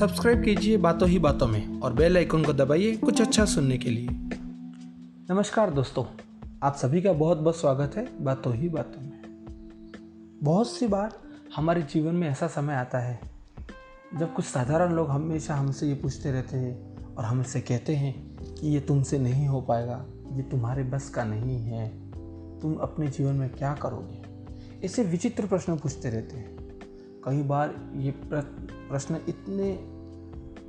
Subscribe कीजिए बातों ही बातों में और बेल आइकन को दबाइए कुछ अच्छा सुनने के लिए। नमस्कार दोस्तों, आप सभी का बहुत बहुत स्वागत है बातों ही बातों में। बहुत सी बार हमारे जीवन में ऐसा समय आता है जब कुछ साधारण लोग हमेशा हमसे ये पूछते रहते हैं और हमसे कहते हैं कि ये तुमसे नहीं हो पाएगा, ये तुम्हारे बस का नहीं है, तुम अपने जीवन में क्या करोगे। ऐसे विचित्र प्रश्न पूछते रहते हैं। कई बार ये प्रश्न इतने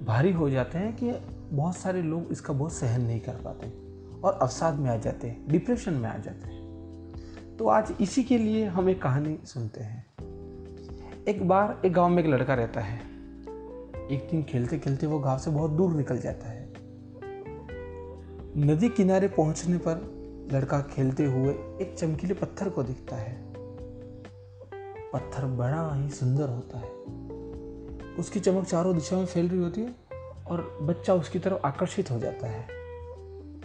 भारी हो जाते हैं कि बहुत सारे लोग इसका बोझ सहन नहीं कर पाते और अवसाद में आ जाते हैं, डिप्रेशन में आ जाते हैं। तो आज इसी के लिए हम एक कहानी सुनते हैं। एक बार एक गांव में एक लड़का रहता है। एक दिन खेलते खेलते वो गांव से बहुत दूर निकल जाता है। नदी किनारे पहुंचने पर लड़का खेलते हुए एक चमकीले पत्थर को दिखता है। पत्थर बड़ा ही सुंदर होता है, उसकी चमक चारों दिशाओं में फैल रही होती है और बच्चा उसकी तरफ आकर्षित हो जाता है।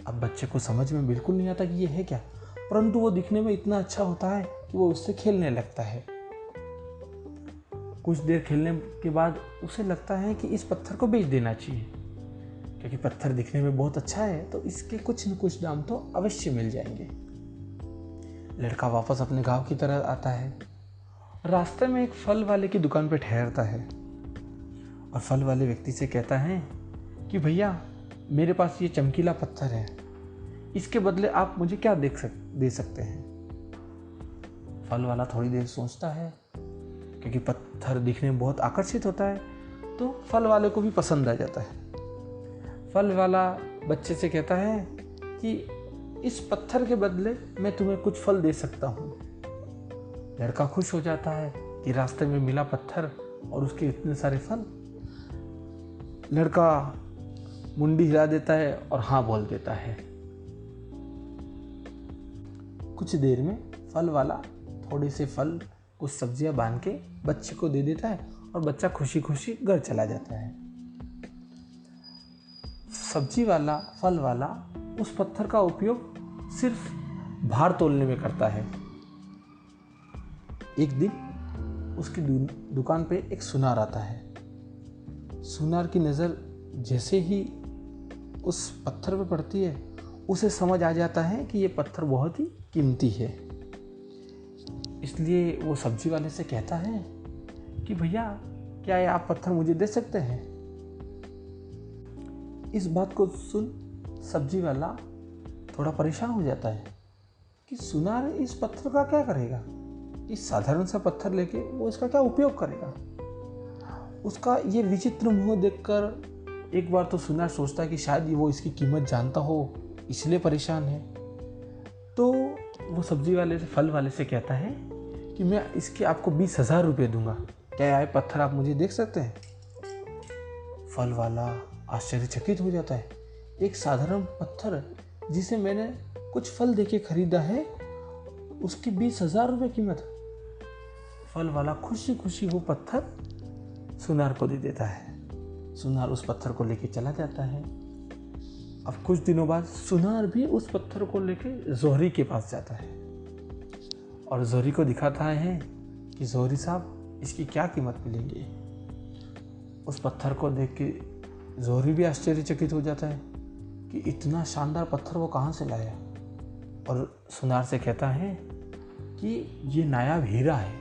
अब बच्चे को समझ में बिल्कुल नहीं आता कि ये है क्या, परंतु वो दिखने में इतना अच्छा होता है कि वो उससे खेलने लगता है। कुछ देर खेलने के बाद उसे लगता है कि इस पत्थर को बेच देना चाहिए, क्योंकि पत्थर दिखने में बहुत अच्छा है तो इसके कुछ न कुछ दाम तो अवश्य मिल जाएंगे। लड़का वापस अपने गांव की तरफ आता है। रास्ते में एक फल वाले की दुकान पर ठहरता है और फल वाले व्यक्ति से कहता है कि भैया, मेरे पास ये चमकीला पत्थर है, इसके बदले आप मुझे क्या दे सकते हैं। फल वाला थोड़ी देर सोचता है, क्योंकि पत्थर दिखने में बहुत आकर्षित होता है तो फल वाले को भी पसंद आ जाता है। फल वाला बच्चे से कहता है कि इस पत्थर के बदले मैं तुम्हें कुछ फल दे सकता हूँ। लड़का खुश हो जाता है कि रास्ते में मिला पत्थर और उसके इतने सारे फल। लड़का मुंडी हिला देता है और हाँ बोल देता है। कुछ देर में फल वाला थोड़े से फल, कुछ सब्जियां बांध के बच्चे को दे देता है और बच्चा खुशी खुशी घर चला जाता है। सब्जी वाला, फल वाला उस पत्थर का उपयोग सिर्फ भार तोलने में करता है। एक दिन उसकी दुकान पे एक सुनार आता है। सुनार की नज़र जैसे ही उस पत्थर पे पड़ती है, उसे समझ आ जाता है कि ये पत्थर बहुत ही कीमती है। इसलिए वो सब्जी वाले से कहता है कि भैया, क्या ये आप पत्थर मुझे दे सकते हैं। इस बात को सुन सब्जी वाला थोड़ा परेशान हो जाता है कि सुनार इस पत्थर का क्या करेगा। इस साधारण सा पत्थर लेके वो इसका क्या उपयोग करेगा। उसका ये विचित्र मुंह देखकर एक बार तो सुनार सोचता है कि शायद वो इसकी कीमत जानता हो, इसलिए परेशान है। तो वो सब्जी वाले से, फल वाले से कहता है कि मैं इसके आपको 20,000 रुपये दूंगा, क्या ये पत्थर आप मुझे देख सकते हैं। फल वाला आश्चर्यचकित हो जाता है। एक साधारण पत्थर जिसे मैंने कुछ फल देके खरीदा है, उसकी 20,000 रुपये कीमत। फल वाला खुशी खुशी वो पत्थर सुनार को दे देता है। सुनार उस पत्थर को लेके चला जाता है। अब कुछ दिनों बाद सुनार भी उस पत्थर को लेके जोहरी के पास जाता है और जोहरी को दिखाता है कि जोहरी साहब, इसकी क्या कीमत मिलेगी। उस पत्थर को देख के जोहरी भी आश्चर्यचकित हो जाता है कि इतना शानदार पत्थर वो कहाँ से लाया, और सुनार से कहता है कि ये नायाब हीरा है,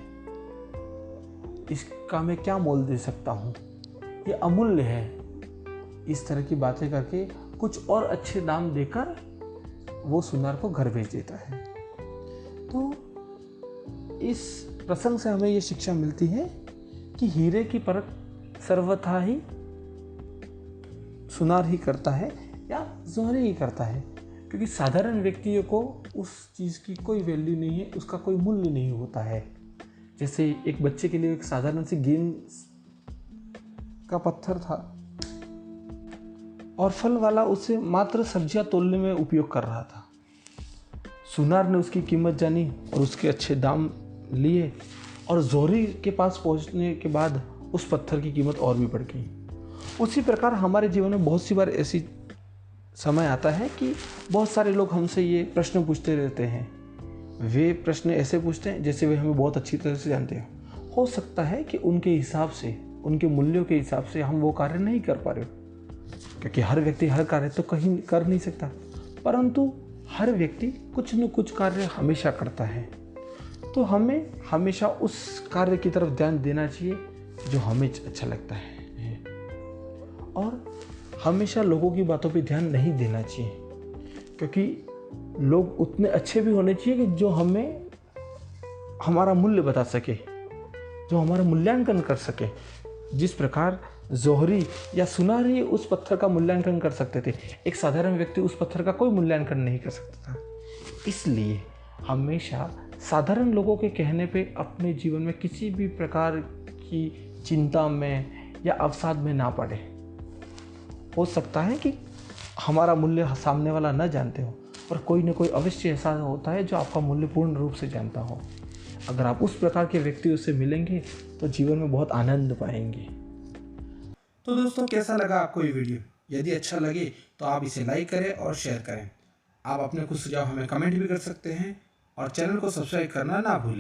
इसका मैं क्या मोल दे सकता हूँ, ये अमूल्य है। इस तरह की बातें करके कुछ और अच्छे दाम देकर वो सुनार को घर भेज देता है। तो इस प्रसंग से हमें ये शिक्षा मिलती है कि हीरे की परख सर्वथा ही सुनार ही करता है या जोहरी ही करता है, क्योंकि साधारण व्यक्तियों को उस चीज़ की कोई वैल्यू नहीं है, उसका कोई मूल्य नहीं होता है। जैसे एक बच्चे के लिए एक साधारण सी गेंद का पत्थर था और फल वाला उसे मात्र सब्जियां तोलने में उपयोग कर रहा था। सुनार ने उसकी कीमत जानी और उसके अच्छे दाम लिए, और जोहरी के पास पहुंचने के बाद उस पत्थर की कीमत और भी बढ़ गई। उसी प्रकार हमारे जीवन में बहुत सी बार ऐसी समय आता है कि बहुत सारे लोग हमसे ये प्रश्न पूछते रहते हैं। वे प्रश्न ऐसे पूछते हैं जैसे वे हमें बहुत अच्छी तरह से जानते हैं। हो सकता है कि उनके हिसाब से उनके मूल्यों के हिसाब से हम वो कार्य नहीं कर पा रहे हो, क्योंकि हर व्यक्ति हर कार्य तो कहीं कर नहीं सकता, परंतु हर व्यक्ति कुछ न कुछ कार्य हमेशा करता है। तो हमें हमेशा उस कार्य की तरफ ध्यान देना चाहिए जो हमें अच्छा लगता है, और हमेशा लोगों की बातों पे ध्यान नहीं देना चाहिए, क्योंकि लोग उतने अच्छे भी होने चाहिए कि जो हमें हमारा मूल्य बता सके, जो हमारा मूल्यांकन कर सके। जिस प्रकार जोहरी या सुनारी उस पत्थर का मूल्यांकन कर सकते थे, एक साधारण व्यक्ति उस पत्थर का कोई मूल्यांकन नहीं कर सकता था। इसलिए हमेशा साधारण लोगों के कहने पे अपने जीवन में किसी भी प्रकार की चिंता में या अवसाद में ना पड़े। हो सकता है कि हमारा मूल्य सामने वाला न जानते हो, पर कोई न कोई अवश्य ऐसा होता है जो आपका मूल्य पूर्ण रूप से जानता हो। अगर आप उस प्रकार के व्यक्तियों से मिलेंगे तो जीवन में बहुत आनंद पाएंगे। तो दोस्तों, कैसा लगा आपको ये वीडियो? यदि अच्छा लगे तो आप इसे लाइक करें और शेयर करें। आप अपने कुछ सुझाव हमें कमेंट भी कर सकते हैं और चैनल को सब्सक्राइब करना ना भूलें।